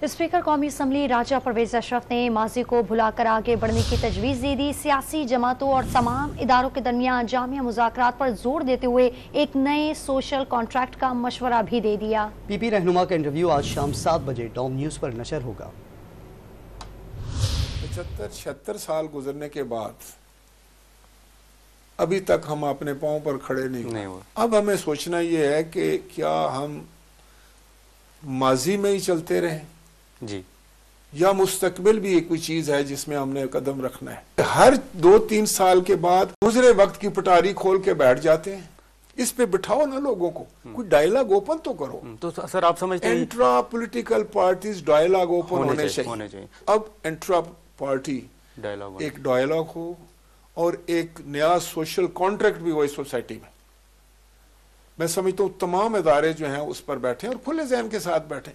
Speaker कौमी assembly राजा परवेज अशरफ ने माजी को भुलाकर आगे बढ़ने की तजवीज़ दे दी। सियासी जमातों और तमाम इदारों के दरमियान जामिया मुज़ाकरात पर जोर देते हुए एक नए सोशल कॉन्ट्रैक्ट का मशवरा भी दे दिया। पीपी रहनुमा का इंटरव्यू आज शाम 7 बजे डॉन न्यूज़ पर नशर होगा। 75-76 साल गुजरने के बाद अभी तक हम अपने पांव पर खड़े नहीं हुए। अब हमें सोचना ये है कि क्या हम माजी में ही चलते रहें जी, या मुस्तकबिल भी एक कोई चीज है जिसमें हमने कदम रखना है। हर 2-3 साल के बाद गुजरे वक्त की पटारी खोल के बैठ जाते हैं। इस पे बिठाओ ना लोगों को, कोई डायलॉग ओपन तो करो। तो सर आप समझते हैं intra political parties dialogue open होने चाहिए। अब इंट्रा पार्टी डायलॉग एक डायलॉग हो और एक नया सोशल कॉन्ट्रैक्ट भी हो इस सोसाइटी में। मैं समझता हूँ तमाम इदारे जो हैं उस पर बैठे और खुले ज़हन के साथ बैठे।